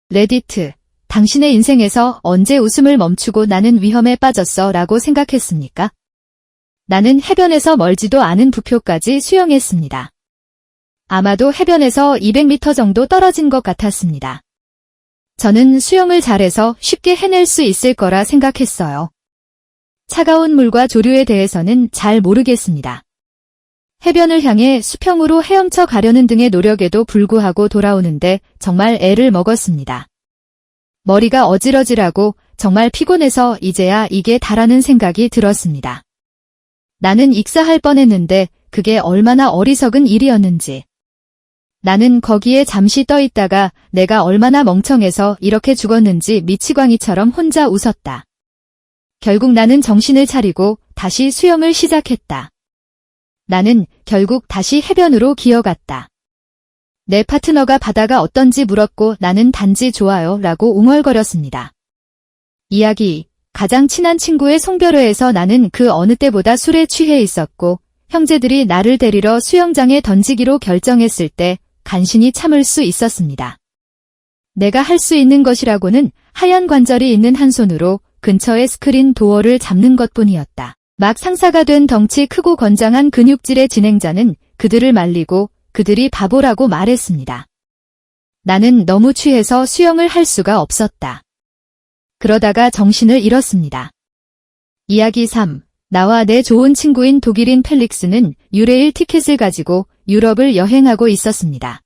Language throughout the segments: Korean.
레디트, 당신의 인생에서 언제 웃음을 멈추고 나는 위험에 빠졌어 라고 생각했습니까? 나는 해변에서 멀지도 않은 부표까지 수영했습니다. 아마도 해변에서 200m 정도 떨어진 것 같았습니다. 저는 수영을 잘해서 쉽게 해낼 수 있을 거라 생각했어요. 차가운 물과 조류에 대해서는 잘 모르겠습니다. 해변을 향해 수평으로 헤엄쳐 가려는 등의 노력에도 불구하고 돌아오는데 정말 애를 먹었습니다. 머리가 어질어질하고 정말 피곤해서 이제야 이게 다라는 생각이 들었습니다. 나는 익사할 뻔했는데 그게 얼마나 어리석은 일이었는지. 나는 거기에 잠시 떠 있다가 내가 얼마나 멍청해서 이렇게 죽었는지 미치광이처럼 혼자 웃었다. 결국 나는 정신을 차리고 다시 수영을 시작했다. 나는 결국 다시 해변으로 기어갔다. 내 파트너가 바다가 어떤지 물었고 나는 단지 좋아요 라고 웅얼거렸습니다. 이야기. 가장 친한 친구의 송별회에서 나는 그 어느 때보다 술에 취해 있었고 형제들이 나를 데리러 수영장에 던지기로 결정했을 때 간신히 참을 수 있었습니다. 내가 할 수 있는 것이라고는 하얀 관절이 있는 한 손으로 근처의 스크린 도어를 잡는 것뿐이었다. 막 상사가 된 덩치 크고 건장한 근육질의 진행자는 그들을 말리고 그들이 바보라고 말했습니다. 나는 너무 취해서 수영을 할 수가 없었다. 그러다가 정신을 잃었습니다. 이야기 3. 나와 내 좋은 친구인 독일인 펠릭스는 유레일 티켓을 가지고 유럽을 여행하고 있었습니다.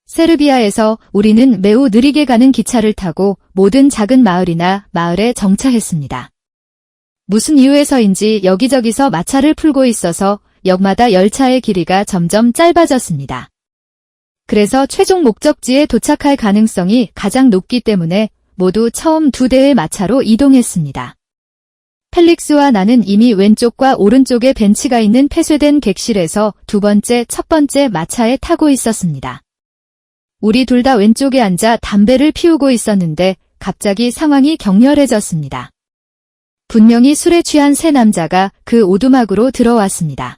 세르비아에서 우리는 매우 느리게 가는 기차를 타고 모든 작은 마을이나 마을에 정차했습니다. 무슨 이유에서인지 여기저기서 마차를 풀고 있어서 역마다 열차의 길이가 점점 짧아졌습니다. 그래서 최종 목적지에 도착할 가능성이 가장 높기 때문에 모두 처음 2대의 마차로 이동했습니다. 펠릭스와 나는 이미 왼쪽과 오른쪽에 벤치가 있는 폐쇄된 객실에서 첫 번째 마차에 타고 있었습니다. 우리 둘 다 왼쪽에 앉아 담배를 피우고 있었는데 갑자기 상황이 격렬해졌습니다. 분명히 술에 취한 세 남자가 그 오두막으로 들어왔습니다.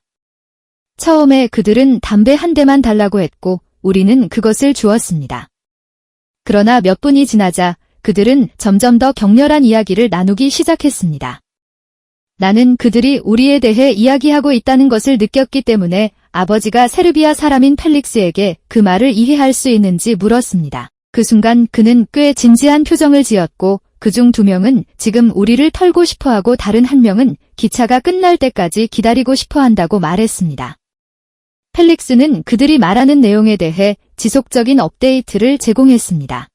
처음에 그들은 담배 한 대만 달라고 했고 우리는 그것을 주었습니다. 그러나 몇 분이 지나자 그들은 점점 더 격렬한 이야기를 나누기 시작했습니다. 나는 그들이 우리에 대해 이야기하고 있다는 것을 느꼈기 때문에 아버지가 세르비아 사람인 펠릭스에게 그 말을 이해할 수 있는지 물었습니다. 그 순간 그는 꽤 진지한 표정을 지었고 그중 2명은 지금 우리를 털고 싶어하고 다른 1명은 기차가 끝날 때까지 기다리고 싶어한다고 말했습니다. 펠릭스는 그들이 말하는 내용에 대해 지속적인 업데이트를 제공했습니다.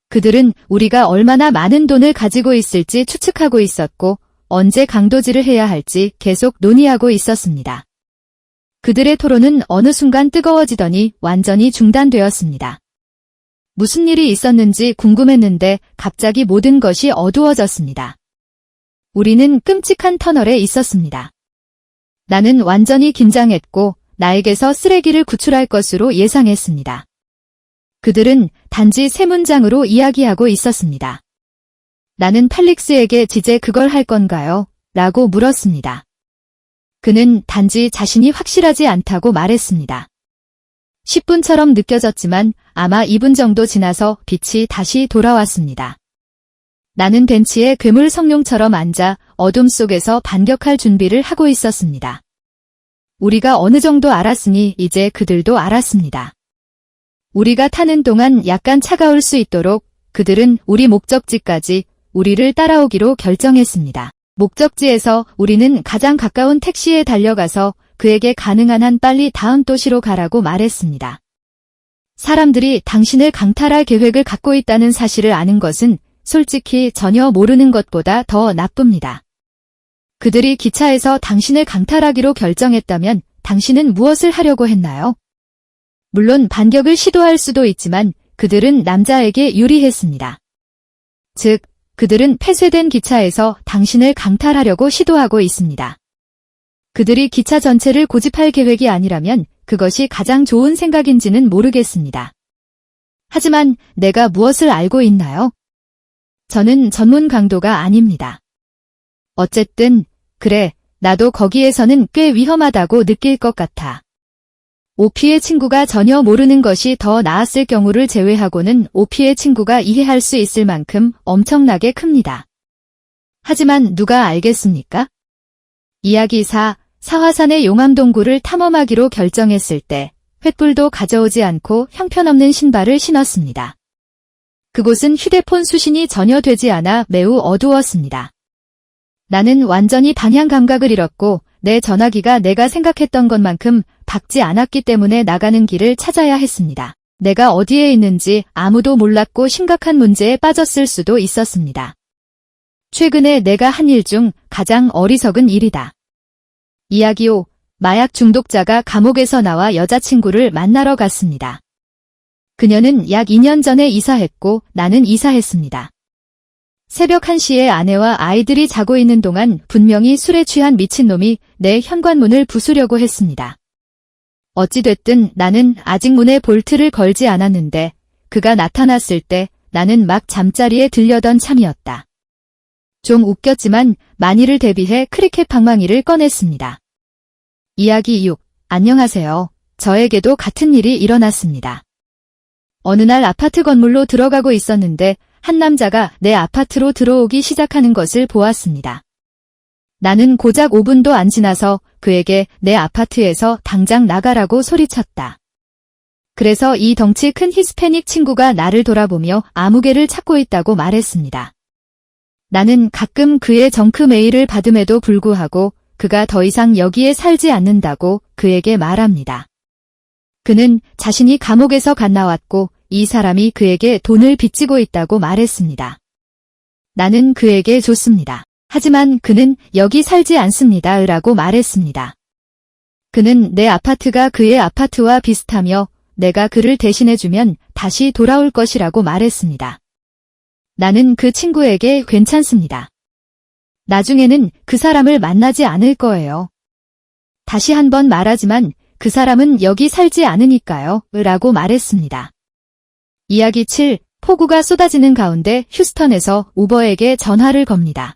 그들은 우리가 얼마나 많은 돈을 가지고 있을지 추측하고 있었고 언제 강도질을 해야 할지 계속 논의하고 있었습니다. 그들의 토론은 어느 순간 뜨거워지더니 완전히 중단되었습니다. 무슨 일이 있었는지 궁금했는데 갑자기 모든 것이 어두워졌습니다. 우리는 끔찍한 터널에 있었습니다. 나는 완전히 긴장했고 나에게서 쓰레기를 구출할 것으로 예상했습니다. 그들은 단지 3문장으로 이야기하고 있었습니다. 나는 펠릭스에게 이제 그걸 할 건가요? 라고 물었습니다. 그는 단지 자신이 확실하지 않다고 말했습니다. 10분처럼 느껴졌지만 아마 2분 정도 지나서 빛이 다시 돌아왔습니다. 나는 벤치에 괴물 성룡처럼 앉아 어둠 속에서 반격할 준비를 하고 있었습니다. 우리가 어느 정도 알았으니 이제 그들도 알았습니다. 우리가 타는 동안 약간 차가울 수 있도록 그들은 우리 목적지까지 우리를 따라오기로 결정했습니다. 목적지에서 우리는 가장 가까운 택시에 달려가서 그에게 가능한 한 빨리 다음 도시로 가라고 말했습니다. 사람들이 당신을 강탈할 계획을 갖고 있다는 사실을 아는 것은 솔직히 전혀 모르는 것보다 더 나쁩니다. 그들이 기차에서 당신을 강탈하기로 결정했다면 당신은 무엇을 하려고 했나요? 물론 반격을 시도할 수도 있지만 그들은 남자에게 유리했습니다. 즉, 그들은 폐쇄된 기차에서 당신을 강탈하려고 시도하고 있습니다. 그들이 기차 전체를 고집할 계획이 아니라면 그것이 가장 좋은 생각인지는 모르겠습니다. 하지만 내가 무엇을 알고 있나요? 저는 전문 강도가 아닙니다. 어쨌든, 그래, 나도 거기에서는 꽤 위험하다고 느낄 것 같아. 오피의 친구가 전혀 모르는 것이 더 나았을 경우를 제외하고는 오피의 친구가 이해할 수 있을 만큼 엄청나게 큽니다. 하지만 누가 알겠습니까? 이야기 4. 사화산의 용암동굴을 탐험하기로 결정했을 때 횃불도 가져오지 않고 형편없는 신발을 신었습니다. 그곳은 휴대폰 수신이 전혀 되지 않아 매우 어두웠습니다. 나는 완전히 방향 감각을 잃었고 내 전화기가 내가 생각했던 것만큼 밝지 않았기 때문에 나가는 길을 찾아야 했습니다. 내가 어디에 있는지 아무도 몰랐고 심각한 문제에 빠졌을 수도 있었습니다. 최근에 내가 한 일 중 가장 어리석은 일이다. 이야기 5. 마약 중독자가 감옥에서 나와 여자친구를 만나러 갔습니다. 그녀는 약 2년 전에 이사했고 나는 이사했습니다. 새벽 1시에 아내와 아이들이 자고 있는 동안 분명히 술에 취한 미친놈이 내 현관문을 부수려고 했습니다. 어찌됐든 나는 아직 문에 볼트를 걸지 않았는데 그가 나타났을 때 나는 막 잠자리에 들려던 참이었다. 좀 웃겼지만 만일을 대비해 크리켓 방망이를 꺼냈습니다. 이야기 6. 안녕하세요. 저에게도 같은 일이 일어났습니다. 어느 날 아파트 건물로 들어가고 있었는데 한 남자가 내 아파트로 들어오기 시작하는 것을 보았습니다. 나는 고작 5분도 안 지나서 그에게 내 아파트에서 당장 나가라고 소리쳤다. 그래서 이 덩치 큰 히스패닉 친구가 나를 돌아보며 아무개를 찾고 있다고 말했습니다. 나는 가끔 그의 정크 메일을 받음에도 불구하고 그가 더 이상 여기에 살지 않는다고 그에게 말합니다. 그는 자신이 감옥에서 갓 나왔고 이 사람이 그에게 돈을 빚지고 있다고 말했습니다. 나는 그에게 줬습니다. 하지만 그는 여기 살지 않습니다. 라고 말했습니다. 그는 내 아파트가 그의 아파트와 비슷하며 내가 그를 대신해주면 다시 돌아올 것이라고 말했습니다. 나는 그 친구에게 괜찮습니다. 나중에는 그 사람을 만나지 않을 거예요. 다시 한번 말하지만 그 사람은 여기 살지 않으니까요. 라고 말했습니다. 이야기 7. 폭우가 쏟아지는 가운데 휴스턴에서 우버에게 전화를 겁니다.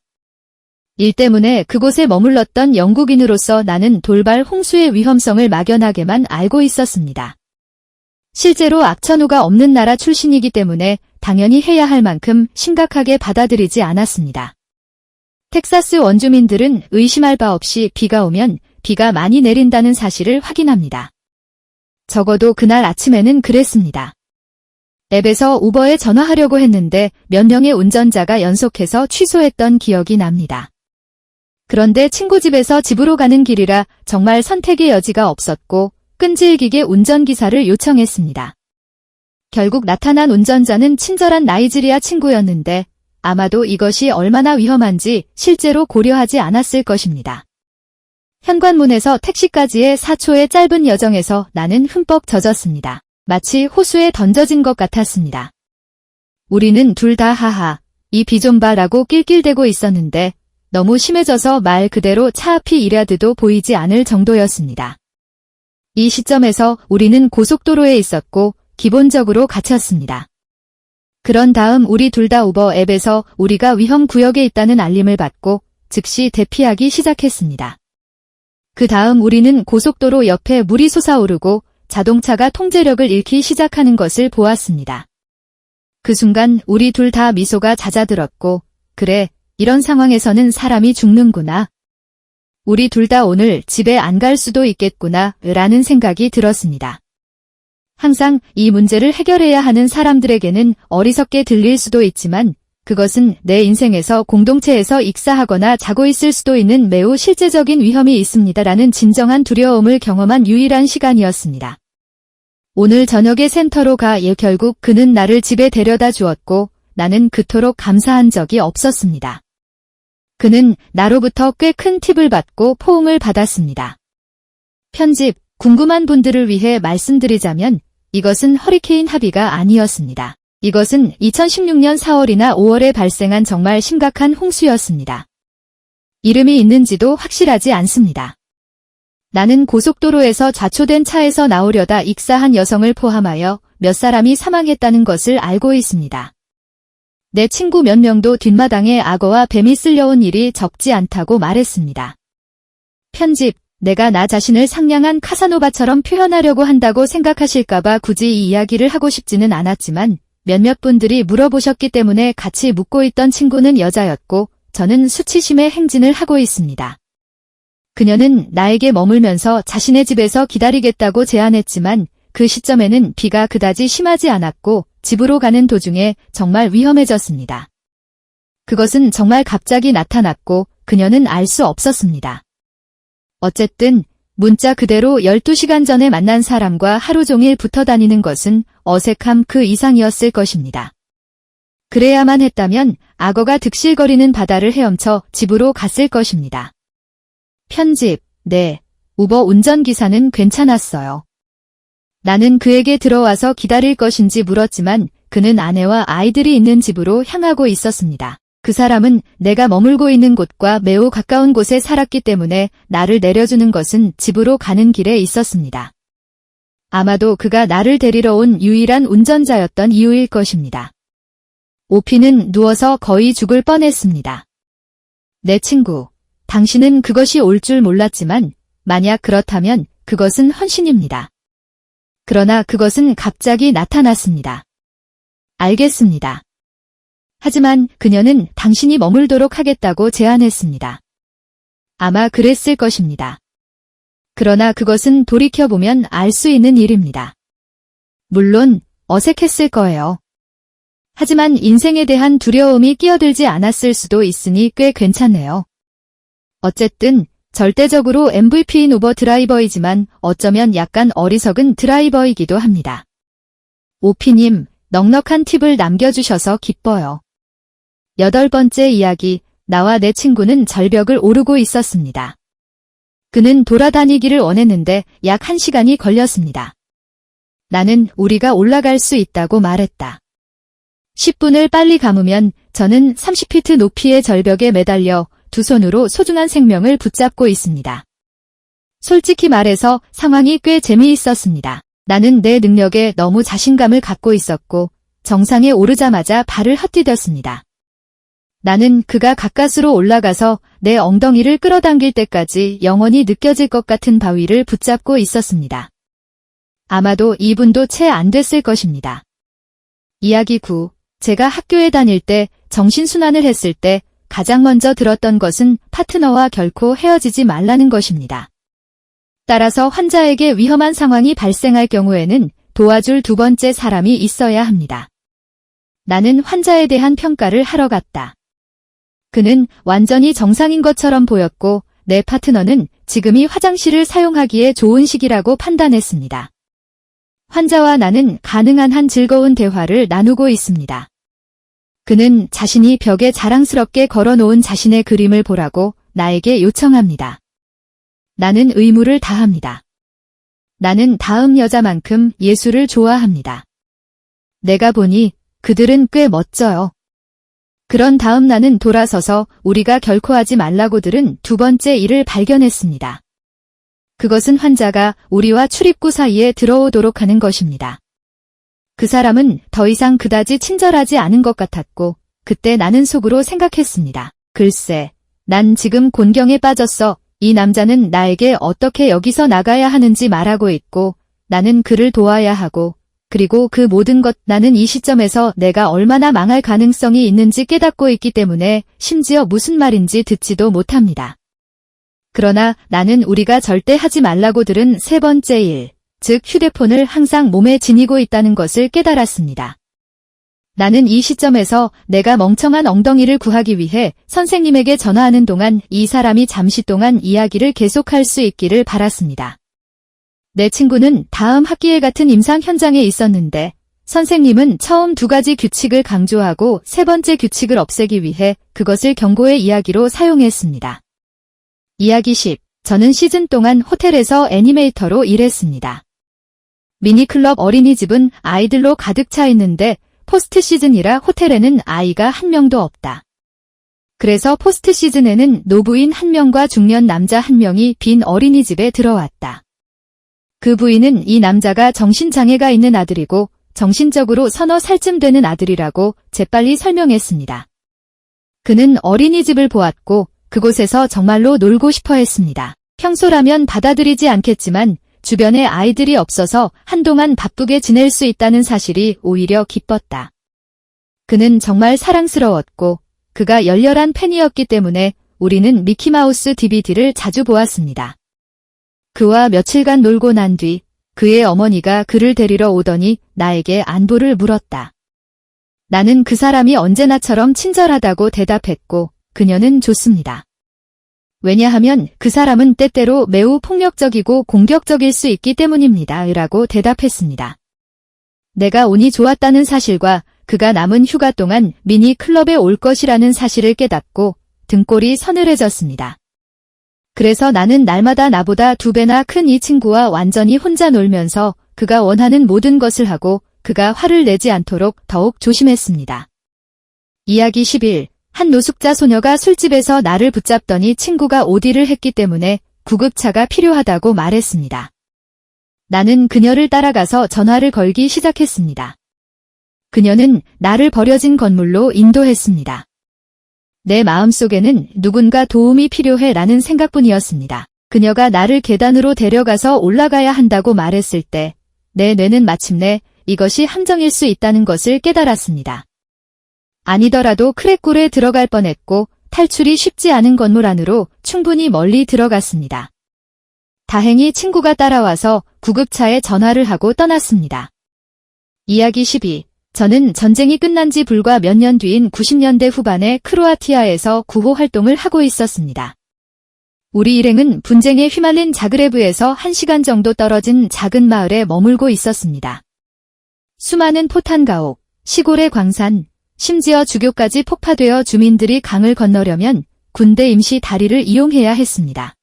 일 때문에 그곳에 머물렀던 영국인으로서 나는 돌발 홍수의 위험성을 막연하게만 알고 있었습니다. 실제로 악천후가 없는 나라 출신이기 때문에 당연히 해야 할 만큼 심각하게 받아들이지 않았습니다. 텍사스 원주민들은 의심할 바 없이 비가 오면 비가 많이 내린다는 사실을 확인합니다. 적어도 그날 아침에는 그랬습니다. 앱에서 우버에 전화하려고 했는데 몇 명의 운전자가 연속해서 취소했던 기억이 납니다. 그런데 친구 집에서 집으로 가는 길이라 정말 선택의 여지가 없었고 끈질기게 운전기사를 요청했습니다. 결국 나타난 운전자는 친절한 나이지리아 친구였는데 아마도 이것이 얼마나 위험한지 실제로 고려하지 않았을 것입니다. 현관문에서 택시까지의 4초의 짧은 여정에서 나는 흠뻑 젖었습니다. 마치 호수에 던져진 것 같았습니다. 우리는 둘 다 하하, 이 비 좀 봐라고 낄낄대고 있었는데 너무 심해져서 말 그대로 차 앞이 이라드도 보이지 않을 정도였습니다. 이 시점에서 우리는 고속도로에 있었고 기본적으로 갇혔습니다. 그런 다음 우리 둘 다 우버 앱에서 우리가 위험 구역에 있다는 알림을 받고 즉시 대피하기 시작했습니다. 그 다음 우리는 고속도로 옆에 물이 솟아오르고 자동차가 통제력을 잃기 시작하는 것을 보았습니다. 그 순간 우리 둘 다 미소가 잦아들었고 그래, 이런 상황에서는 사람이 죽는구나. 우리 둘 다 오늘 집에 안 갈 수도 있겠구나 라는 생각이 들었습니다. 항상 이 문제를 해결해야 하는 사람들에게는 어리석게 들릴 수도 있지만 그것은 내 인생에서 공동체에서 익사하거나 자고 있을 수도 있는 매우 실제적인 위험이 있습니다라는 진정한 두려움을 경험한 유일한 시간이었습니다. 오늘 저녁에 센터로 가 결국 그는 나를 집에 데려다 주었고 나는 그토록 감사한 적이 없었습니다. 그는 나로부터 꽤 큰 팁을 받고 포옹을 받았습니다. 편집, 궁금한 분들을 위해 말씀드리자면 이것은 허리케인 하비가 아니었습니다. 이것은 2016년 4월이나 5월에 발생한 정말 심각한 홍수였습니다. 이름이 있는지도 확실하지 않습니다. 나는 고속도로에서 좌초된 차에서 나오려다 익사한 여성을 포함하여 몇 사람이 사망했다는 것을 알고 있습니다. 내 친구 몇 명도 뒷마당에 악어와 뱀이 쓸려온 일이 적지 않다고 말했습니다. 편집, 내가 나 자신을 상냥한 카사노바처럼 표현하려고 한다고 생각하실까봐 굳이 이 이야기를 하고 싶지는 않았지만 몇몇 분들이 물어보셨기 때문에 같이 묵고 있던 친구는 여자였고 저는 수치심의 행진을 하고 있습니다. 그녀는 나에게 머물면서 자신의 집에서 기다리겠다고 제안했지만 그 시점에는 비가 그다지 심하지 않았고 집으로 가는 도중에 정말 위험해졌습니다. 그것은 정말 갑자기 나타났고 그녀는 알 수 없었습니다. 어쨌든 문자 그대로 12시간 전에 만난 사람과 하루 종일 붙어 다니는 것은 어색함 그 이상이었을 것입니다. 그래야만 했다면 악어가 득실거리는 바다를 헤엄쳐 집으로 갔을 것입니다. 편집, 네, 우버 운전기사는 괜찮았어요. 나는 그에게 들어와서 기다릴 것인지 물었지만 그는 아내와 아이들이 있는 집으로 향하고 있었습니다. 그 사람은 내가 머물고 있는 곳과 매우 가까운 곳에 살았기 때문에 나를 내려주는 것은 집으로 가는 길에 있었습니다. 아마도 그가 나를 데리러 온 유일한 운전자였던 이유일 것입니다. 오피는 누워서 거의 죽을 뻔했습니다. 내 친구, 당신은 그것이 올 줄 몰랐지만 만약 그렇다면 그것은 헌신입니다. 그러나 그것은 갑자기 나타났습니다. 알겠습니다. 하지만 그녀는 당신이 머물도록 하겠다고 제안했습니다. 아마 그랬을 것입니다. 그러나 그것은 돌이켜보면 알 수 있는 일입니다. 물론 어색했을 거예요. 하지만 인생에 대한 두려움이 끼어들지 않았을 수도 있으니 꽤 괜찮네요. 어쨌든 절대적으로 MVP인 우버 드라이버이지만 어쩌면 약간 어리석은 드라이버이기도 합니다. 오피님, 넉넉한 팁을 남겨주셔서 기뻐요. 8번째 이야기, 나와 내 친구는 절벽을 오르고 있었습니다. 그는 돌아다니기를 원했는데 약 1시간이 걸렸습니다. 나는 우리가 올라갈 수 있다고 말했다. 10분을 빨리 감으면 저는 30피트 높이의 절벽에 매달려 두 손으로 소중한 생명을 붙잡고 있습니다. 솔직히 말해서 상황이 꽤 재미있었습니다. 나는 내 능력에 너무 자신감을 갖고 있었고 정상에 오르자마자 발을 헛디뎠습니다. 나는 그가 가까스로 올라가서 내 엉덩이를 끌어당길 때까지 영원히 느껴질 것 같은 바위를 붙잡고 있었습니다. 아마도 2분도 채 안 됐을 것입니다. 이야기 9. 제가 학교에 다닐 때 정신순환을 했을 때 가장 먼저 들었던 것은 파트너와 결코 헤어지지 말라는 것입니다. 따라서 환자에게 위험한 상황이 발생할 경우에는 도와줄 두 번째 사람이 있어야 합니다. 나는 환자에 대한 평가를 하러 갔다. 그는 완전히 정상인 것처럼 보였고 내 파트너는 지금이 화장실을 사용하기에 좋은 시기라고 판단했습니다. 환자와 나는 가능한 한 즐거운 대화를 나누고 있습니다. 그는 자신이 벽에 자랑스럽게 걸어놓은 자신의 그림을 보라고 나에게 요청합니다. 나는 의무를 다합니다. 나는 다음 여자만큼 예술을 좋아합니다. 내가 보니 그들은 꽤 멋져요. 그런 다음 나는 돌아서서 우리가 결코 하지 말라고 들은 두 번째 일을 발견했습니다. 그것은 환자가 우리와 출입구 사이에 들어오도록 하는 것입니다. 그 사람은 더 이상 그다지 친절하지 않은 것 같았고 그때 나는 속으로 생각했습니다. 글쎄, 난 지금 곤경에 빠졌어. 이 남자는 나에게 어떻게 여기서 나가야 하는지 말하고 있고 나는 그를 도와야 하고 그리고 그 모든 것 나는 이 시점에서 내가 얼마나 망할 가능성이 있는지 깨닫고 있기 때문에 심지어 무슨 말인지 듣지도 못합니다. 그러나 나는 우리가 절대 하지 말라고 들은 세 번째 일, 즉 휴대폰을 항상 몸에 지니고 있다는 것을 깨달았습니다. 나는 이 시점에서 내가 멍청한 엉덩이를 구하기 위해 선생님에게 전화하는 동안 이 사람이 잠시 동안 이야기를 계속할 수 있기를 바랐습니다. 내 친구는 다음 학기에 같은 임상 현장에 있었는데 선생님은 처음 두 가지 규칙을 강조하고 세 번째 규칙을 없애기 위해 그것을 경고의 이야기로 사용했습니다. 이야기 10. 저는 시즌 동안 호텔에서 애니메이터로 일했습니다. 미니클럽 어린이집은 아이들로 가득 차 있는데 포스트 시즌이라 호텔에는 아이가 한 명도 없다. 그래서 포스트 시즌에는 노부인 한 명과 중년 남자 한 명이 빈 어린이집에 들어왔다. 그 부인은 이 남자가 정신장애가 있는 아들이고 정신적으로 서너 살쯤 되는 아들이라고 재빨리 설명했습니다. 그는 어린이집을 보았고 그곳에서 정말로 놀고 싶어 했습니다. 평소라면 받아들이지 않겠지만 주변에 아이들이 없어서 한동안 바쁘게 지낼 수 있다는 사실이 오히려 기뻤다. 그는 정말 사랑스러웠고 그가 열렬한 팬이었기 때문에 우리는 미키마우스 DVD를 자주 보았습니다. 그와 며칠간 놀고 난 뒤 그의 어머니가 그를 데리러 오더니 나에게 안부를 물었다. 나는 그 사람이 언제나처럼 친절하다고 대답했고 그녀는 좋습니다. 왜냐하면 그 사람은 때때로 매우 폭력적이고 공격적일 수 있기 때문입니다. 라고 대답했습니다. 내가 운이 좋았다는 사실과 그가 남은 휴가 동안 미니 클럽에 올 것이라는 사실을 깨닫고 등골이 서늘해졌습니다. 그래서 나는 날마다 나보다 2배나 큰 이 친구와 완전히 혼자 놀면서 그가 원하는 모든 것을 하고 그가 화를 내지 않도록 더욱 조심했습니다. 이야기 11. 한 노숙자 소녀가 술집에서 나를 붙잡더니 친구가 OD를 했기 때문에 구급차가 필요하다고 말했습니다. 나는 그녀를 따라가서 전화를 걸기 시작했습니다. 그녀는 나를 버려진 건물로 인도했습니다. 내 마음속에는 누군가 도움이 필요해 라는 생각뿐이었습니다. 그녀가 나를 계단으로 데려가서 올라가야 한다고 말했을 때 내 뇌는 마침내 이것이 함정일 수 있다는 것을 깨달았습니다. 아니더라도 크랙굴에 들어갈 뻔했고 탈출이 쉽지 않은 건물 안으로 충분히 멀리 들어갔습니다. 다행히 친구가 따라와서 구급차에 전화를 하고 떠났습니다. 이야기 12. 저는 전쟁이 끝난 지 불과 몇 년 뒤인 90년대 후반에 크로아티아에서 구호 활동을 하고 있었습니다. 우리 일행은 분쟁에 휘말린 자그레브에서 1시간 정도 떨어진 작은 마을에 머물고 있었습니다. 수많은 포탄 가옥, 시골의 광산, 심지어 주교까지 폭파되어 주민들이 강을 건너려면 군대 임시 다리를 이용해야 했습니다.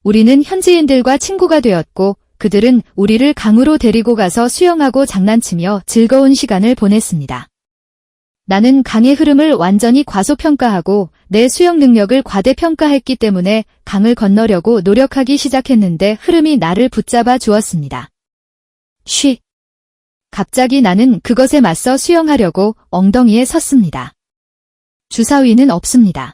우리는 현지인들과 친구가 되었고 그들은 우리를 강으로 데리고 가서 수영하고 장난치며 즐거운 시간을 보냈습니다. 나는 강의 흐름을 완전히 과소평가하고 내 수영 능력을 과대평가했기 때문에 강을 건너려고 노력하기 시작했는데 흐름이 나를 붙잡아 주었습니다. 쉬. 갑자기 나는 그것에 맞서 수영하려고 엉덩이에 섰습니다. 주사위는 없습니다.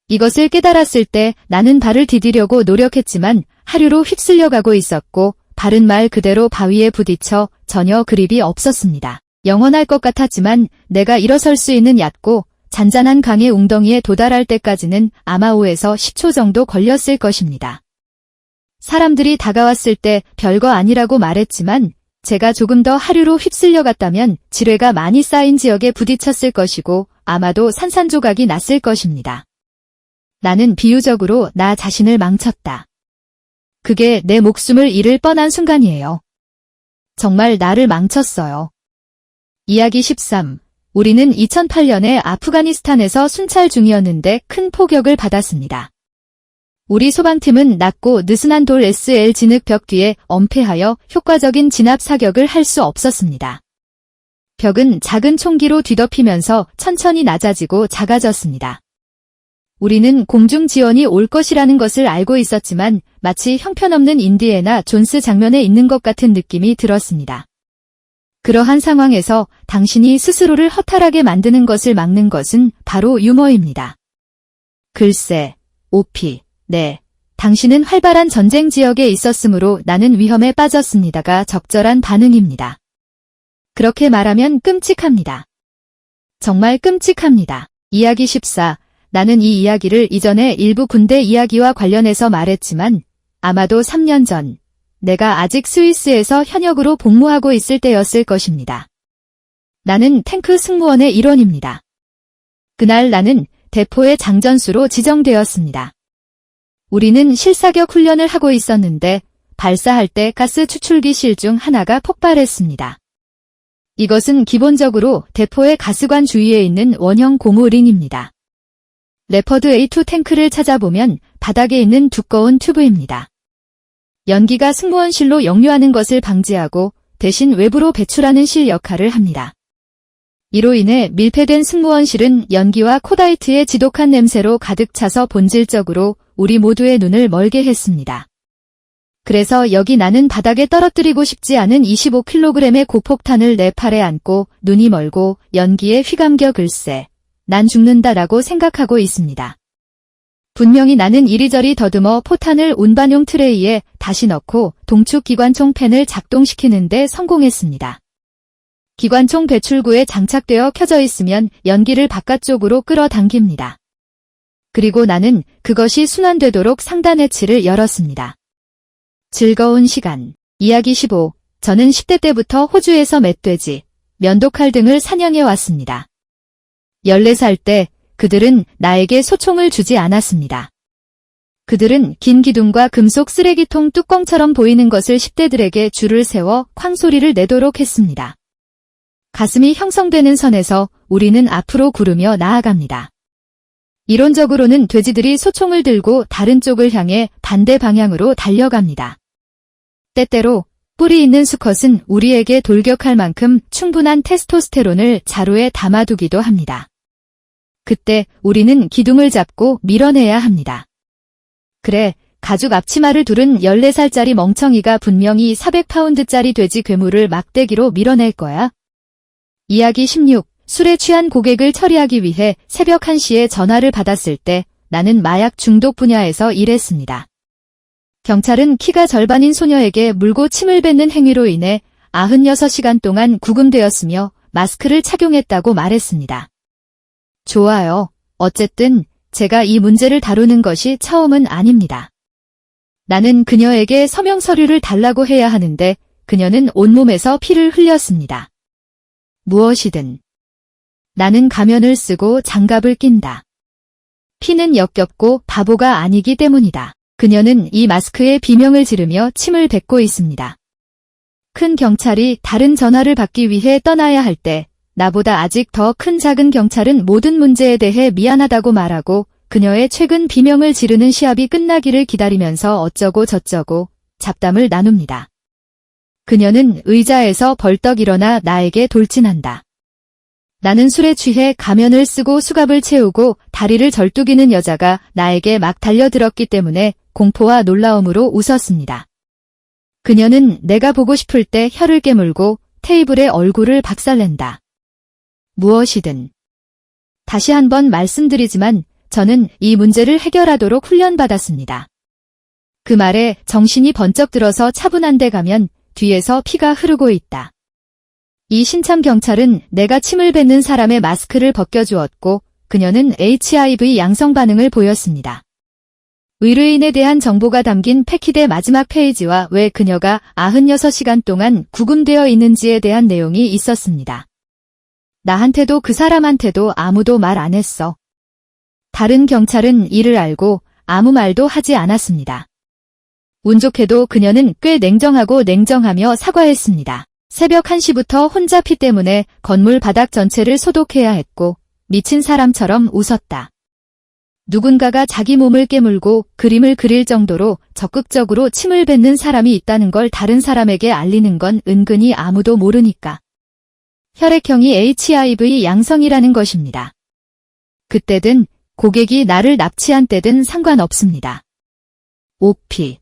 이것을 깨달았을 때 나는 발을 디디려고 노력했지만 하류로 휩쓸려 가고 있었고 발은 말 그대로 바위에 부딪혀 전혀 그립이 없었습니다. 영원할 것 같았지만 내가 일어설 수 있는 얕고 잔잔한 강의 웅덩이에 도달할 때까지는 아마 5에서 10초 정도 걸렸을 것입니다. 사람들이 다가왔을 때 별거 아니라고 말했지만 제가 조금 더 하류로 휩쓸려 갔다면 지뢰가 많이 쌓인 지역에 부딪혔을 것이고 아마도 산산조각이 났을 것입니다. 나는 비유적으로 나 자신을 망쳤다. 그게 내 목숨을 잃을 뻔한 순간이에요. 정말 나를 망쳤어요. 이야기 13. 우리는 2008년에 아프가니스탄에서 순찰 중이었는데 큰 폭격을 받았습니다. 우리 소방팀은 낮고 느슨한 돌 SL 진흙 벽 뒤에 엄폐하여 효과적인 진압 사격을 할 수 없었습니다. 벽은 작은 총기로 뒤덮이면서 천천히 낮아지고 작아졌습니다. 우리는 공중 지원이 올 것이라는 것을 알고 있었지만 마치 형편없는 인디애나 존스 장면에 있는 것 같은 느낌이 들었습니다. 그러한 상황에서 당신이 스스로를 허탈하게 만드는 것을 막는 것은 바로 유머입니다. 글쎄, 오피. 네, 당신은 활발한 전쟁 지역에 있었으므로 나는 위험에 빠졌습니다가 적절한 반응입니다. 그렇게 말하면 끔찍합니다. 정말 끔찍합니다. 이야기 14. 나는 이 이야기를 이전에 일부 군대 이야기와 관련해서 말했지만 아마도 3년 전 내가 아직 스위스에서 현역으로 복무하고 있을 때였을 것입니다. 나는 탱크 승무원의 일원입니다. 그날 나는 대포의 장전수로 지정되었습니다. 우리는 실사격 훈련을 하고 있었는데 발사할 때 가스 추출기 실 중 하나가 폭발했습니다. 이것은 기본적으로 대포의 가스관 주위에 있는 원형 고무 링입니다. 레퍼드 A2 탱크를 찾아보면 바닥에 있는 두꺼운 튜브입니다. 연기가 승무원실로 역류하는 것을 방지하고 대신 외부로 배출하는 실 역할을 합니다. 이로 인해 밀폐된 승무원실은 연기와 코다이트의 지독한 냄새로 가득 차서 본질적으로 우리 모두의 눈을 멀게 했습니다. 그래서 여기 나는 바닥에 떨어뜨리고 싶지 않은 25kg의 고폭탄을 내 팔에 안고 눈이 멀고 연기에 휘감겨 글쎄, 난 죽는다라고 생각하고 있습니다. 분명히 나는 이리저리 더듬어 포탄을 운반용 트레이에 다시 넣고 동축 기관총 팬을 작동시키는데 성공했습니다. 기관총 배출구에 장착되어 켜져 있으면 연기를 바깥쪽으로 끌어당깁니다. 그리고 나는 그것이 순환되도록 상단 해치를 열었습니다. 즐거운 시간. 이야기 15. 저는 10대 때부터 호주에서 멧돼지, 면도칼 등을 사냥해 왔습니다. 14살 때 그들은 나에게 소총을 주지 않았습니다. 그들은 긴 기둥과 금속 쓰레기통 뚜껑처럼 보이는 것을 10대들에게 줄을 세워 쾅소리를 내도록 했습니다. 가슴이 형성되는 선에서 우리는 앞으로 구르며 나아갑니다. 이론적으로는 돼지들이 소총을 들고 다른 쪽을 향해 반대 방향으로 달려갑니다. 때때로 뿔이 있는 수컷은 우리에게 돌격할 만큼 충분한 테스토스테론을 자루에 담아두기도 합니다. 그때 우리는 기둥을 잡고 밀어내야 합니다. 그래, 가죽 앞치마를 두른 14살짜리 멍청이가 분명히 400파운드짜리 돼지 괴물을 막대기로 밀어낼 거야. 이야기 16. 술에 취한 고객을 처리하기 위해 새벽 1시에 전화를 받았을 때 나는 마약 중독 분야에서 일했습니다. 경찰은 키가 절반인 소녀에게 물고 침을 뱉는 행위로 인해 96시간 동안 구금되었으며 마스크를 착용했다고 말했습니다. 좋아요. 어쨌든 제가 이 문제를 다루는 것이 처음은 아닙니다. 나는 그녀에게 서명 서류를 달라고 해야 하는데 그녀는 온몸에서 피를 흘렸습니다. 무엇이든. 나는 가면을 쓰고 장갑을 낀다. 피는 역겹고 바보가 아니기 때문이다. 그녀는 이 마스크에 비명을 지르며 침을 뱉고 있습니다. 큰 경찰이 다른 전화를 받기 위해 떠나야 할 때 나보다 아직 더 큰 작은 경찰은 모든 문제에 대해 미안하다고 말하고 그녀의 최근 비명을 지르는 시합이 끝나기를 기다리면서 어쩌고 저쩌고 잡담을 나눕니다. 그녀는 의자에서 벌떡 일어나 나에게 돌진한다. 나는 술에 취해 가면을 쓰고 수갑을 채우고 다리를 절뚝이는 여자가 나에게 막 달려들었기 때문에 공포와 놀라움으로 웃었습니다. 그녀는 내가 보고 싶을 때 혀를 깨물고 테이블에 얼굴을 박살낸다. 무엇이든. 다시 한번 말씀드리지만 저는 이 문제를 해결하도록 훈련받았습니다. 그 말에 정신이 번쩍 들어서 차분한 데 가면 뒤에서 피가 흐르고 있다. 이 신참 경찰은 내가 침을 뱉는 사람의 마스크를 벗겨주었고 그녀는 HIV 양성 반응을 보였습니다. 의뢰인에 대한 정보가 담긴 패킷의 마지막 페이지와 왜 그녀가 96시간 동안 구금되어 있는지에 대한 내용이 있었습니다. 나한테도 그 사람한테도 아무도 말 안 했어. 다른 경찰은 이를 알고 아무 말도 하지 않았습니다. 운 좋게도 그녀는 꽤 냉정하며 사과했습니다. 새벽 1시부터 혼자 피 때문에 건물 바닥 전체를 소독해야 했고 미친 사람처럼 웃었다. 누군가가 자기 몸을 깨물고 그림을 그릴 정도로 적극적으로 침을 뱉는 사람이 있다는 걸 다른 사람에게 알리는 건 은근히 아무도 모르니까. 혈액형이 HIV 양성이라는 것입니다. 그때든 고객이 나를 납치한 때든 상관없습니다. 옥피,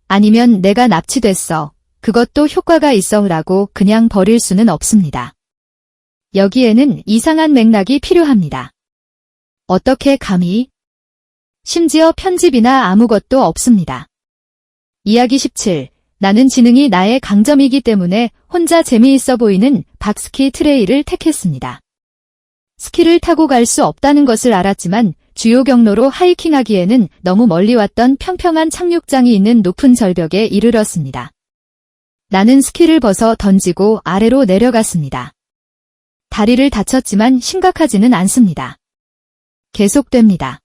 아니면 내가 납치됐어. 그것도 효과가 있어라고 그냥 버릴 수는 없습니다. 여기에는 이상한 맥락이 필요합니다. 어떻게 감히? 심지어 편집이나 아무것도 없습니다. 이야기 17. 나는 지능이 나의 강점이기 때문에 혼자 재미있어 보이는 박스키 트레이를 택했습니다. 스키를 타고 갈 수 없다는 것을 알았지만 주요 경로로 하이킹하기에는 너무 멀리 왔던 평평한 착륙장이 있는 높은 절벽에 이르렀습니다. 나는 스키를 벗어 던지고 아래로 내려갔습니다. 다리를 다쳤지만 심각하지는 않습니다. 계속됩니다.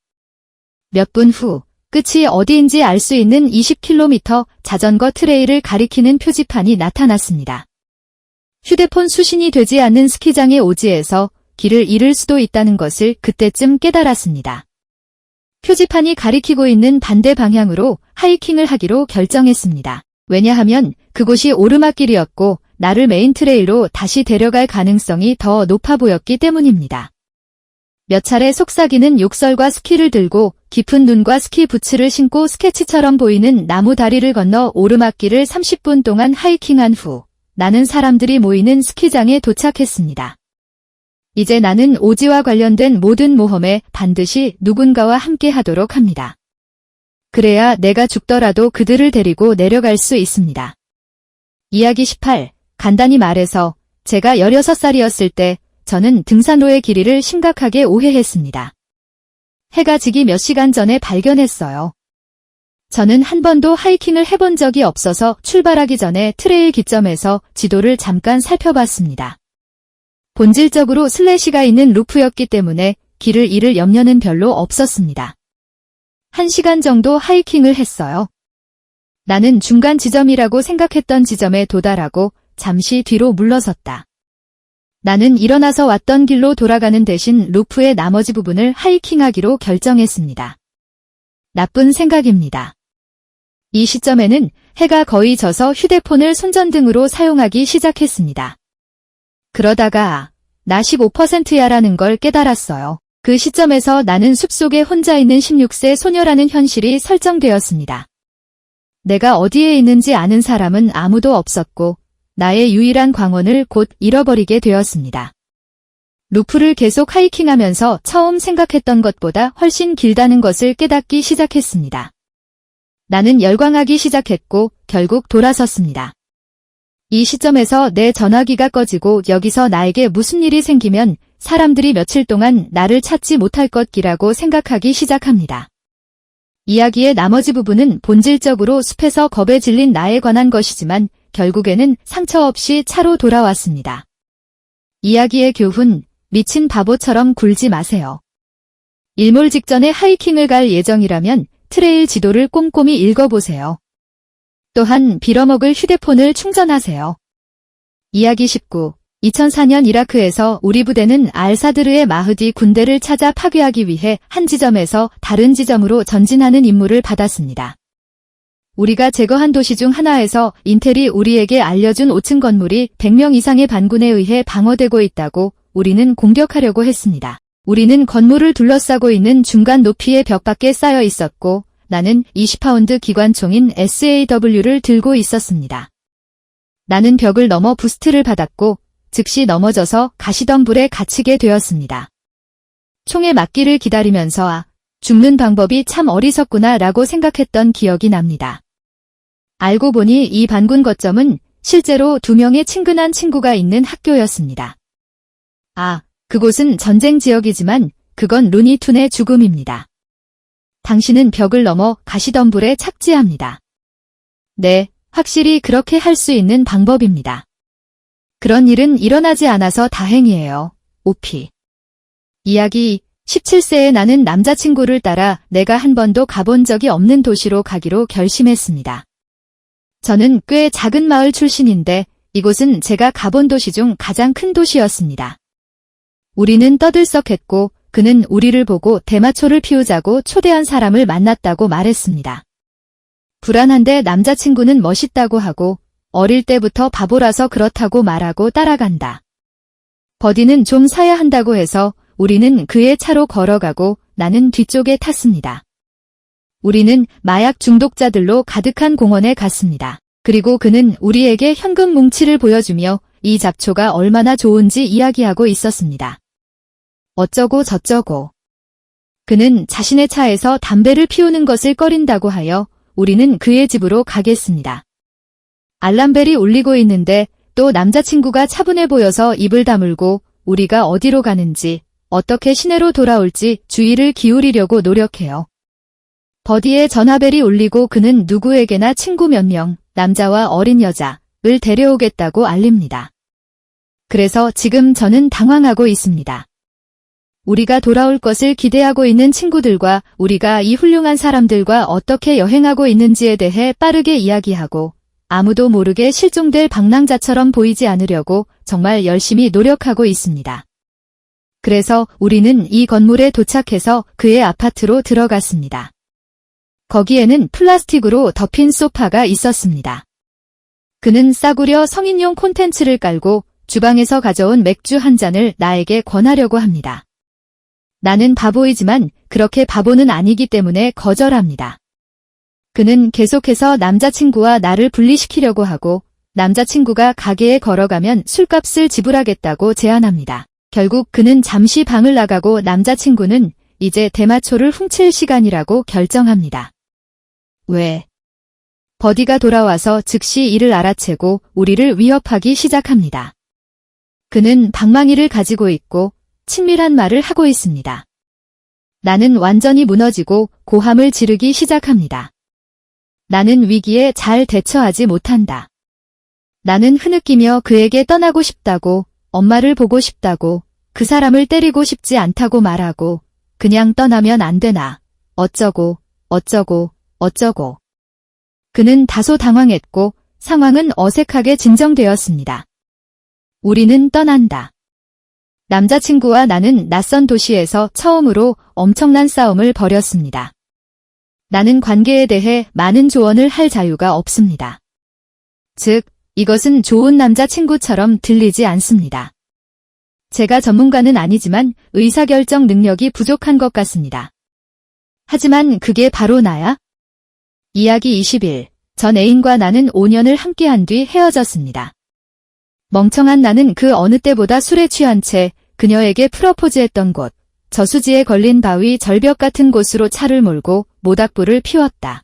몇 분 후 끝이 어디인지 알 수 있는 20km 자전거 트레일을 가리키는 표지판이 나타났습니다. 휴대폰 수신이 되지 않는 스키장의 오지에서 길을 잃을 수도 있다는 것을 그때쯤 깨달았습니다. 표지판이 가리키고 있는 반대 방향으로 하이킹을 하기로 결정했습니다. 왜냐하면 그곳이 오르막길이었고 나를 메인 트레일로 다시 데려갈 가능성이 더 높아 보였기 때문입니다. 몇 차례 속삭이는 욕설과 스키를 들고 깊은 눈과 스키 부츠를 신고 스케치처럼 보이는 나무 다리를 건너 오르막길을 30분 동안 하이킹한 후 나는 사람들이 모이는 스키장에 도착했습니다. 이제 나는 오지와 관련된 모든 모험에 반드시 누군가와 함께 하도록 합니다. 그래야 내가 죽더라도 그들을 데리고 내려갈 수 있습니다. 이야기 18. 간단히 말해서 제가 16살이었을 때 저는 등산로의 길이를 심각하게 오해했습니다. 해가 지기 몇 시간 전에 발견했어요. 저는 한 번도 하이킹을 해본 적이 없어서 출발하기 전에 트레일 기점에서 지도를 잠깐 살펴봤습니다. 본질적으로 슬래시가 있는 루프였기 때문에 길을 잃을 염려는 별로 없었습니다. 1시간 정도 하이킹을 했어요. 나는 중간 지점이라고 생각했던 지점에 도달하고 잠시 뒤로 물러섰다. 나는 일어나서 왔던 길로 돌아가는 대신 루프의 나머지 부분을 하이킹하기로 결정했습니다. 나쁜 생각입니다. 이 시점에는 해가 거의 져서 휴대폰을 손전등으로 사용하기 시작했습니다. 그러다가 나 15%야라는 걸 깨달았어요. 그 시점에서 나는 숲속에 혼자 있는 16세 소녀라는 현실이 설정되었습니다. 내가 어디에 있는지 아는 사람은 아무도 없었고 나의 유일한 광원을 곧 잃어버리게 되었습니다. 루프를 계속 하이킹하면서 처음 생각했던 것보다 훨씬 길다는 것을 깨닫기 시작했습니다. 나는 열광하기 시작했고 결국 돌아섰습니다. 이 시점에서 내 전화기가 꺼지고 여기서 나에게 무슨 일이 생기면 사람들이 며칠 동안 나를 찾지 못할 것이라고 생각하기 시작합니다. 이야기의 나머지 부분은 본질적으로 숲에서 겁에 질린 나에 관한 것이지만 결국에는 상처 없이 차로 돌아왔습니다. 이야기의 교훈, 미친 바보처럼 굴지 마세요. 일몰 직전에 하이킹을 갈 예정이라면 트레일 지도를 꼼꼼히 읽어보세요. 또한 빌어먹을 휴대폰을 충전하세요. 이야기 19. 2004년 이라크에서 우리 부대는 알사드르의 마흐디 군대를 찾아 파괴하기 위해 한 지점에서 다른 지점으로 전진하는 임무를 받았습니다. 우리가 제거한 도시 중 하나에서 인텔이 우리에게 알려준 5층 건물이 100명 이상의 반군에 의해 방어되고 있다고 우리는 공격하려고 했습니다. 우리는 건물을 둘러싸고 있는 중간 높이의 벽 밖에 쌓여 있었고 나는 20파운드 기관총인 SAW를 들고 있었습니다. 나는 벽을 넘어 부스트를 받았고 즉시 넘어져서 가시덤불에 갇히게 되었습니다. 총에 맞기를 기다리면서 죽는 방법이 참 어리석구나 라고 생각했던 기억이 납니다. 알고 보니 이 반군 거점은 실제로 2명의 친근한 친구가 있는 학교였습니다. 그곳은 전쟁 지역이지만 그건 루니툰의 죽음입니다. 당신은 벽을 넘어 가시덤불에 착지합니다. 네, 확실히 그렇게 할 수 있는 방법입니다. 그런 일은 일어나지 않아서 다행이에요. 오피. 이야기 17세에 나는 남자친구를 따라 내가 한 번도 가본 적이 없는 도시로 가기로 결심했습니다. 저는 꽤 작은 마을 출신인데 이곳은 제가 가본 도시 중 가장 큰 도시였습니다. 우리는 떠들썩했고 그는 우리를 보고 대마초를 피우자고 초대한 사람을 만났다고 말했습니다. 불안한데 남자친구는 멋있다고 하고 어릴 때부터 바보라서 그렇다고 말하고 따라간다. 버디는 좀 사야 한다고 해서 우리는 그의 차로 걸어가고 나는 뒤쪽에 탔습니다. 우리는 마약 중독자들로 가득한 공원에 갔습니다. 그리고 그는 우리에게 현금 뭉치를 보여주며 이 잡초가 얼마나 좋은지 이야기하고 있었습니다. 어쩌고 저쩌고. 그는 자신의 차에서 담배를 피우는 것을 꺼린다고 하여 우리는 그의 집으로 가겠습니다. 알람벨이 울리고 있는데 또 남자친구가 차분해 보여서 입을 다물고 우리가 어디로 가는지 어떻게 시내로 돌아올지 주의를 기울이려고 노력해요. 버디의 전화벨이 울리고 그는 누구에게나 친구 몇 명, 남자와 어린 여자를 데려오겠다고 알립니다. 그래서 지금 저는 당황하고 있습니다. 우리가 돌아올 것을 기대하고 있는 친구들과 우리가 이 훌륭한 사람들과 어떻게 여행하고 있는지에 대해 빠르게 이야기하고 아무도 모르게 실종될 방랑자처럼 보이지 않으려고 정말 열심히 노력하고 있습니다. 그래서 우리는 이 건물에 도착해서 그의 아파트로 들어갔습니다. 거기에는 플라스틱으로 덮인 소파가 있었습니다. 그는 싸구려 성인용 콘텐츠를 깔고 주방에서 가져온 맥주 한 잔을 나에게 권하려고 합니다. 나는 바보이지만 그렇게 바보는 아니기 때문에 거절합니다. 그는 계속해서 남자친구와 나를 분리시키려고 하고 남자친구가 가게에 걸어가면 술값을 지불하겠다고 제안합니다. 결국 그는 잠시 방을 나가고 남자친구는 이제 대마초를 훔칠 시간이라고 결정합니다. 왜? 버디가 돌아와서 즉시 이를 알아채고 우리를 위협하기 시작합니다. 그는 방망이를 가지고 있고 친밀한 말을 하고 있습니다. 나는 완전히 무너지고 고함을 지르기 시작합니다. 나는 위기에 잘 대처하지 못한다. 나는 흐느끼며 그에게 떠나고 싶다고, 엄마를 보고 싶다고, 그 사람을 때리고 싶지 않다고 말하고, 그냥 떠나면 안 되나, 어쩌고, 어쩌고, 어쩌고. 그는 다소 당황했고 상황은 어색하게 진정되었습니다. 우리는 떠난다. 남자친구와 나는 낯선 도시에서 처음으로 엄청난 싸움을 벌였습니다. 나는 관계에 대해 많은 조언을 할 자유가 없습니다. 즉, 이것은 좋은 남자친구처럼 들리지 않습니다. 제가 전문가는 아니지만 의사결정 능력이 부족한 것 같습니다. 하지만 그게 바로 나야? 이야기 21. 전 애인과 나는 5년을 함께한 뒤 헤어졌습니다. 멍청한 나는 그 어느 때보다 술에 취한 채 그녀에게 프러포즈했던 곳, 저수지에 걸린 바위 절벽 같은 곳으로 차를 몰고 모닥불을 피웠다.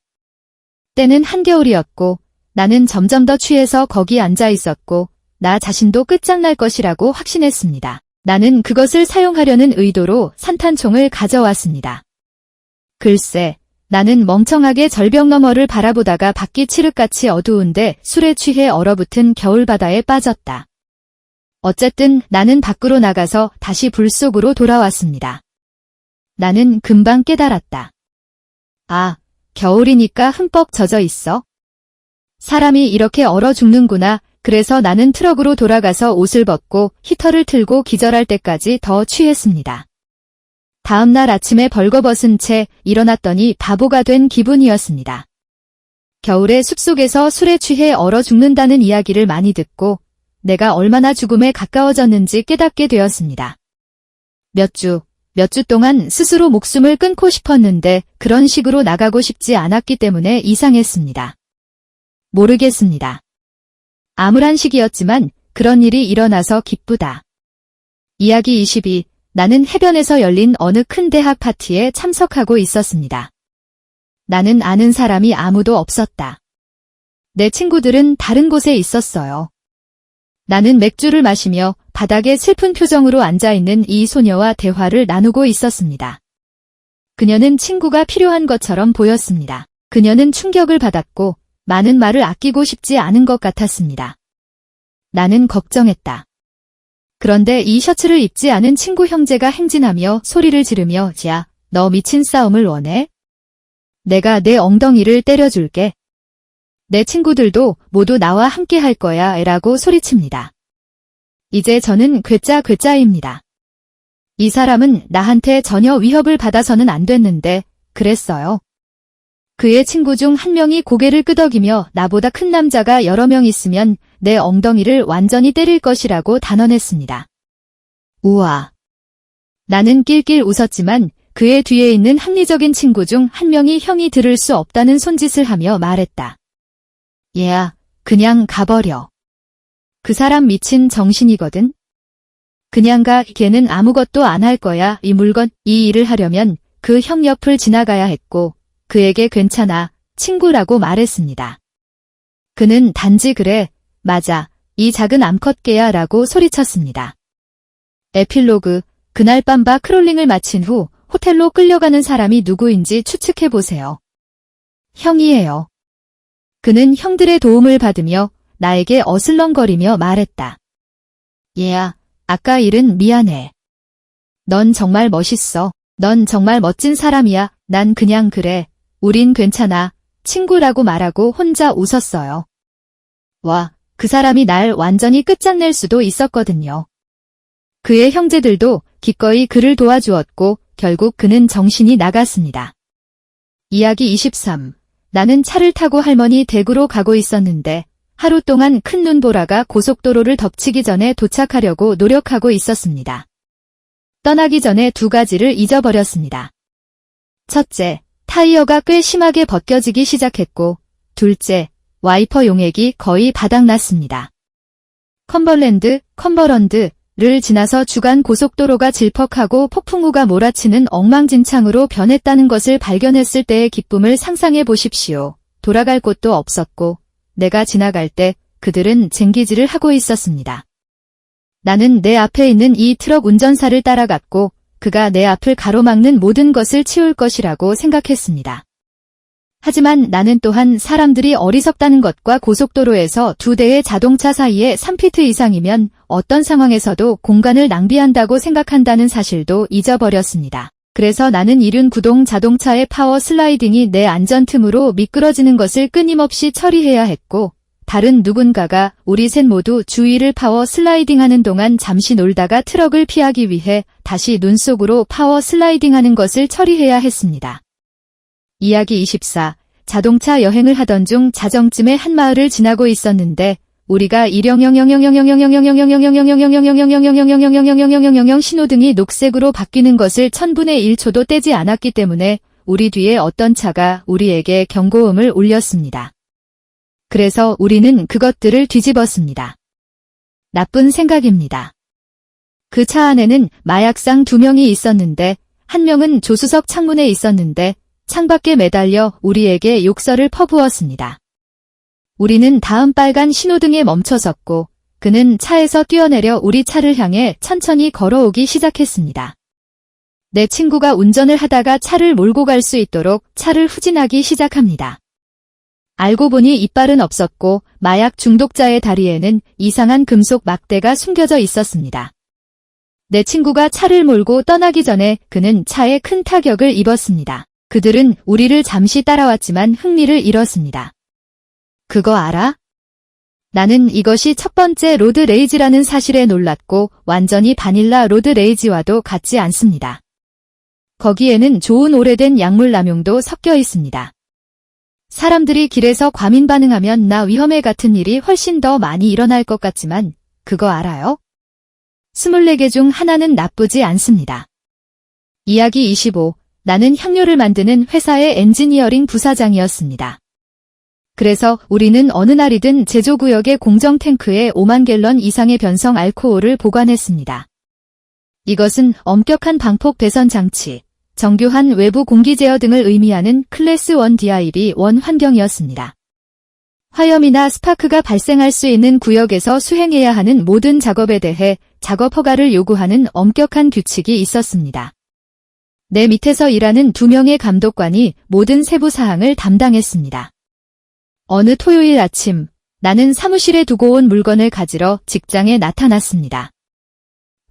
때는 한겨울이었고 나는 점점 더 취해서 거기 앉아 있었고 나 자신도 끝장날 것이라고 확신했습니다. 나는 그것을 사용하려는 의도로 산탄총을 가져왔습니다. 글쎄, 나는 멍청하게 절벽 너머를 바라보다가 밖이 칠흑같이 어두운데 술에 취해 얼어붙은 겨울바다에 빠졌다. 어쨌든 나는 밖으로 나가서 다시 불 속으로 돌아왔습니다. 나는 금방 깨달았다. 아, 겨울이니까 흠뻑 젖어 있어. 사람이 이렇게 얼어 죽는구나. 그래서 나는 트럭으로 돌아가서 옷을 벗고 히터를 틀고 기절할 때까지 더 취했습니다. 다음 날 아침에 벌거벗은 채 일어났더니 바보가 된 기분이었습니다. 겨울에 숲속에서 술에 취해 얼어 죽는다는 이야기를 많이 듣고 내가 얼마나 죽음에 가까워졌는지 깨닫게 되었습니다. 몇 주 동안 스스로 목숨을 끊고 싶었는데 그런 식으로 나가고 싶지 않았기 때문에 이상했습니다. 모르겠습니다. 암울한 시기였지만 그런 일이 일어나서 기쁘다. 이야기 22. 나는 해변에서 열린 어느 큰 대학 파티에 참석하고 있었습니다. 나는 아는 사람이 아무도 없었다. 내 친구들은 다른 곳에 있었어요. 나는 맥주를 마시며 바닥에 슬픈 표정으로 앉아있는 이 소녀와 대화를 나누고 있었습니다. 그녀는 친구가 필요한 것처럼 보였습니다. 그녀는 충격을 받았고 많은 말을 아끼고 싶지 않은 것 같았습니다. 나는 걱정했다. 그런데 이 셔츠를 입지 않은 친구 형제가 행진하며 소리를 지르며 야, 너 미친 싸움을 원해? 내가 내 엉덩이를 때려줄게. 내 친구들도 모두 나와 함께 할 거야 라고 소리칩니다. 이제 저는 괴짜입니다. 이 사람은 나한테 전혀 위협을 받아서는 안 됐는데 그랬어요. 그의 친구 중 한 명이 고개를 끄덕이며 나보다 큰 남자가 여러 명 있으면 내 엉덩이를 완전히 때릴 것이라고 단언했습니다. 우와. 나는 낄낄 웃었지만 그의 뒤에 있는 합리적인 친구 중 한 명이 형이 들을 수 없다는 손짓을 하며 말했다. 얘야, 그냥 가버려. 그 사람 미친 정신이거든. 그냥 가. 걔는 아무것도 안 할 거야. 이 일을 하려면 그 형 옆을 지나가야 했고 그에게 괜찮아, 친구라고 말했습니다. 그는 단지 그래, 맞아, 이 작은 암컷 개야 라고 소리쳤습니다. 에필로그. 그날 밤 바 크롤링을 마친 후 호텔로 끌려가는 사람이 누구인지 추측해보세요. 형이에요. 그는 형들의 도움을 받으며 나에게 어슬렁거리며 말했다. 얘야, 아까 일은 미안해. 넌 정말 멋있어. 넌 정말 멋진 사람이야. 난 그냥 그래. 우린 괜찮아. 친구라고 말하고 혼자 웃었어요. 와, 그 사람이 날 완전히 끝장낼 수도 있었거든요. 그의 형제들도 기꺼이 그를 도와주었고 결국 그는 정신이 나갔습니다. 이야기 23. 나는 차를 타고 할머니 댁으로 가고 있었는데 하루 동안 큰 눈보라가 고속도로를 덮치기 전에 도착하려고 노력하고 있었습니다. 떠나기 전에 두 가지를 잊어버렸습니다. 첫째, 타이어가 꽤 심하게 벗겨지기 시작했고 둘째, 와이퍼 용액이 거의 바닥났습니다. 컴버런드, 를 지나서 주간 고속도로가 질퍽하고 폭풍우가 몰아치는 엉망진창으로 변했다는 것을 발견했을 때의 기쁨을 상상해 보십시오. 돌아갈 곳도 없었고 내가 지나갈 때 그들은 쟁기질을 하고 있었습니다. 나는 내 앞에 있는 이 트럭 운전사를 따라갔고 그가 내 앞을 가로막는 모든 것을 치울 것이라고 생각했습니다. 하지만 나는 또한 사람들이 어리석다는 것과 고속도로에서 두 대의 자동차 사이에 3피트 이상이면 어떤 상황에서도 공간을 낭비한다고 생각한다는 사실도 잊어버렸습니다. 그래서 나는 이륜 구동 자동차의 파워 슬라이딩이 내 안전 틈으로 미끄러지는 것을 끊임없이 처리해야 했고 다른 누군가가 우리 셋 모두 주위를 파워 슬라이딩하는 동안 잠시 놀다가 트럭을 피하기 위해 다시 눈 속으로 파워 슬라이딩하는 것을 처리해야 했습니다. 이야기 24. 자동차 여행을 하던 중 자정쯤에 한 마을을 지나고 있었는데 우리가 신호등이 녹색으로 바뀌는 것을 1000분의 1초도 떼지 않았기 때문에 우리 뒤에 어떤 차가 우리에게 경고음을 울렸습니다. 그래서 우리는 그것들을 뒤집었습니다. 나쁜 생각입니다. 그 차 안에는 마약상 2명이 있었는데 한 명은 조수석 창문에 있었는데 창밖에 매달려 우리에게 욕설을 퍼부었습니다. 우리는 다음 빨간 신호등에 멈춰섰고 그는 차에서 뛰어내려 우리 차를 향해 천천히 걸어오기 시작했습니다. 내 친구가 운전을 하다가 차를 몰고 갈 수 있도록 차를 후진하기 시작합니다. 알고 보니 이빨은 없었고 마약 중독자의 다리에는 이상한 금속 막대가 숨겨져 있었습니다. 내 친구가 차를 몰고 떠나기 전에 그는 차에 큰 타격을 입었습니다. 그들은 우리를 잠시 따라왔지만 흥미를 잃었습니다. 그거 알아? 나는 이것이 첫 번째 로드 레이지라는 사실에 놀랐고 완전히 바닐라 로드 레이지와도 같지 않습니다. 거기에는 좋은 오래된 약물 남용도 섞여 있습니다. 사람들이 길에서 과민 반응하면 나 위험해 같은 일이 훨씬 더 많이 일어날 것 같지만 그거 알아요? 24개 중 하나는 나쁘지 않습니다. 이야기 25. 나는 향료를 만드는 회사의 엔지니어링 부사장이었습니다. 그래서 우리는 어느 날이든 제조구역의 공정 탱크에 5만 갤런 이상의 변성 알코올을 보관했습니다. 이것은 엄격한 방폭 배선 장치, 정교한 외부 공기 제어 등을 의미하는 클래스 1 DIB1 환경이었습니다. 화염이나 스파크가 발생할 수 있는 구역에서 수행해야 하는 모든 작업에 대해 작업 허가를 요구하는 엄격한 규칙이 있었습니다. 내 밑에서 일하는 2명의 감독관이 모든 세부 사항을 담당했습니다. 어느 토요일 아침, 나는 사무실에 두고 온 물건을 가지러 직장에 나타났습니다.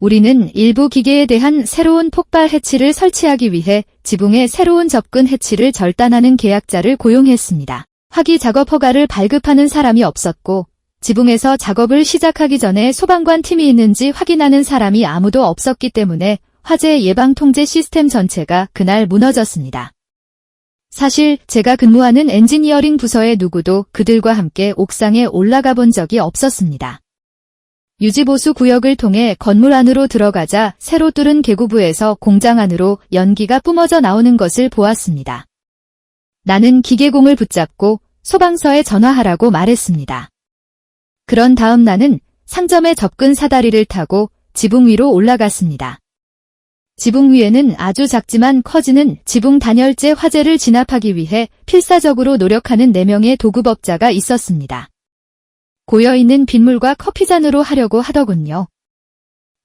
우리는 일부 기계에 대한 새로운 폭발 해치를 설치하기 위해 지붕에 새로운 접근 해치를 절단하는 계약자를 고용했습니다. 화기 작업 허가를 발급하는 사람이 없었고 지붕에서 작업을 시작하기 전에 소방관 팀이 있는지 확인하는 사람이 아무도 없었기 때문에 화재 예방 통제 시스템 전체가 그날 무너졌습니다. 사실 제가 근무하는 엔지니어링 부서의 누구도 그들과 함께 옥상에 올라가 본 적이 없었습니다. 유지보수 구역을 통해 건물 안으로 들어가자 새로 뚫은 계구부에서 공장 안으로 연기가 뿜어져 나오는 것을 보았습니다. 나는 기계공을 붙잡고 소방서에 전화하라고 말했습니다. 그런 다음 나는 상점의 접근 사다리를 타고 지붕 위로 올라갔습니다. 지붕 위에는 아주 작지만 커지는 지붕 단열재 화재를 진압하기 위해 필사적으로 노력하는 4명의 도구법자가 있었습니다. 고여있는 빗물과 커피잔으로 하려고 하더군요.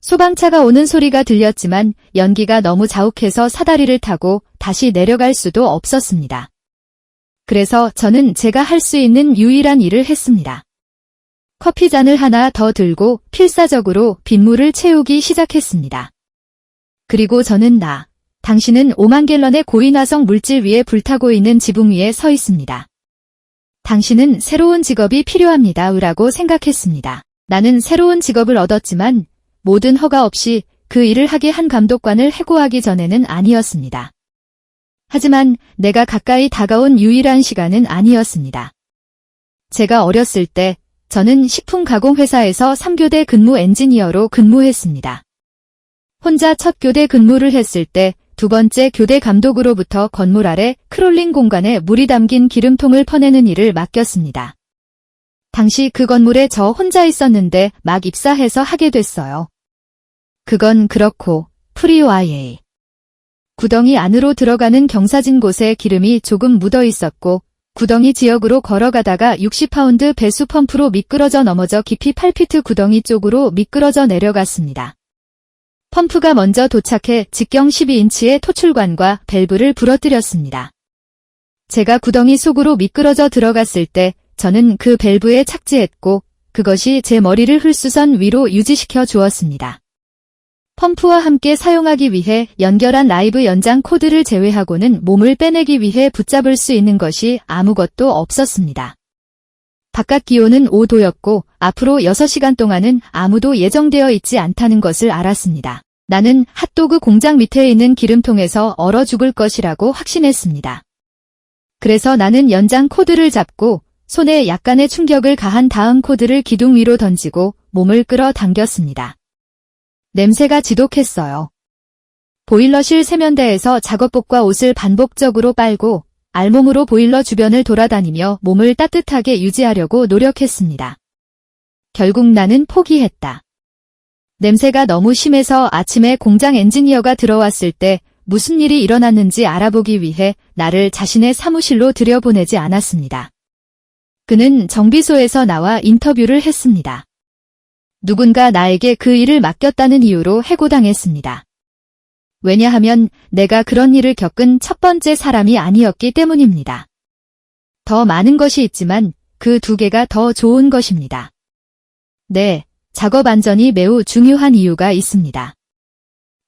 소방차가 오는 소리가 들렸지만 연기가 너무 자욱해서 사다리를 타고 다시 내려갈 수도 없었습니다. 그래서 저는 제가 할 수 있는 유일한 일을 했습니다. 커피잔을 하나 더 들고 필사적으로 빗물을 채우기 시작했습니다. 그리고 저는 당신은 5만 갤런의 고인화성 물질 위에 불타고 있는 지붕 위에 서 있습니다. 당신은 새로운 직업이 필요합니다. 라고 생각했습니다. 나는 새로운 직업을 얻었지만 모든 허가 없이 그 일을 하게 한 감독관을 해고하기 전에는 아니었습니다. 하지만 내가 가까이 다가온 유일한 시간은 아니었습니다. 제가 어렸을 때 저는 식품 가공 회사에서 3교대 근무 엔지니어로 근무했습니다. 혼자 첫 교대 근무를 했을 때 2번째 교대 감독으로부터 건물 아래 크롤링 공간에 물이 담긴 기름통을 퍼내는 일을 맡겼습니다. 당시 그 건물에 저 혼자 있었는데 막 입사해서 하게 됐어요. 그건 그렇고 프리와이에 구덩이 안으로 들어가는 경사진 곳에 기름이 조금 묻어 있었고 구덩이 지역으로 걸어가다가 60파운드 배수 펌프로 미끄러져 넘어져 깊이 8피트 구덩이 쪽으로 미끄러져 내려갔습니다. 펌프가 먼저 도착해 직경 12인치의 토출관과 밸브를 부러뜨렸습니다. 제가 구덩이 속으로 미끄러져 들어갔을 때 저는 그 밸브에 착지했고 그것이 제 머리를 흘수선 위로 유지시켜 주었습니다. 펌프와 함께 사용하기 위해 연결한 라이브 연장 코드를 제외하고는 몸을 빼내기 위해 붙잡을 수 있는 것이 아무것도 없었습니다. 바깥 기온은 5도였고 앞으로 6시간 동안은 아무도 예정되어 있지 않다는 것을 알았습니다. 나는 핫도그 공장 밑에 있는 기름통에서 얼어 죽을 것이라고 확신했습니다. 그래서 나는 연장 코드를 잡고 손에 약간의 충격을 가한 다음 코드를 기둥 위로 던지고 몸을 끌어당겼습니다. 냄새가 지독했어요. 보일러실 세면대에서 작업복과 옷을 반복적으로 빨고 알몸으로 보일러 주변을 돌아다니며 몸을 따뜻하게 유지하려고 노력했습니다. 결국 나는 포기했다. 냄새가 너무 심해서 아침에 공장 엔지니어가 들어왔을 때 무슨 일이 일어났는지 알아보기 위해 나를 자신의 사무실로 들여보내지 않았습니다. 그는 정비소에서 나와 인터뷰를 했습니다. 누군가 나에게 그 일을 맡겼다는 이유로 해고당했습니다. 왜냐하면 내가 그런 일을 겪은 첫 번째 사람이 아니었기 때문입니다. 더 많은 것이 있지만 그 2개가 더 좋은 것입니다. 네, 작업 안전이 매우 중요한 이유가 있습니다.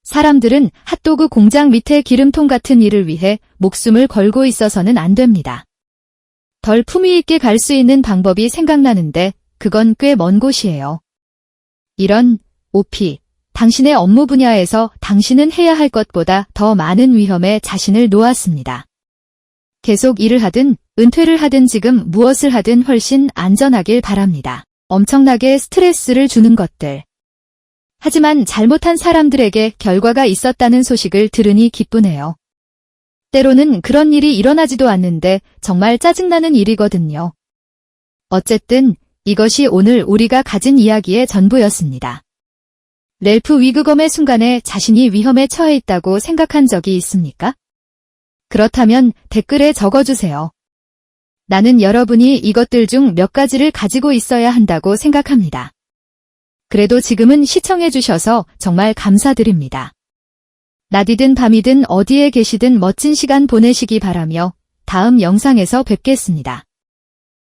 사람들은 핫도그 공장 밑에 기름통 같은 일을 위해 목숨을 걸고 있어서는 안 됩니다. 덜 품위 있게 갈 수 있는 방법이 생각나는데 그건 꽤 먼 곳이에요. 이런 OP, 당신의 업무 분야에서 당신은 해야 할 것보다 더 많은 위험에 자신을 놓았습니다. 계속 일을 하든 은퇴를 하든 지금 무엇을 하든 훨씬 안전하길 바랍니다. 엄청나게 스트레스를 주는 것들. 하지만 잘못한 사람들에게 결과가 있었다는 소식을 들으니 기쁘네요. 때로는 그런 일이 일어나지도 않는데 정말 짜증나는 일이거든요. 어쨌든 이것이 오늘 우리가 가진 이야기의 전부였습니다. 랠프 위그검의 순간에 자신이 위험에 처해 있다고 생각한 적이 있습니까? 그렇다면 댓글에 적어주세요. 나는 여러분이 이것들 중 몇 가지를 가지고 있어야 한다고 생각합니다. 그래도 지금은 시청해주셔서 정말 감사드립니다. 낮이든 밤이든 어디에 계시든 멋진 시간 보내시기 바라며 다음 영상에서 뵙겠습니다.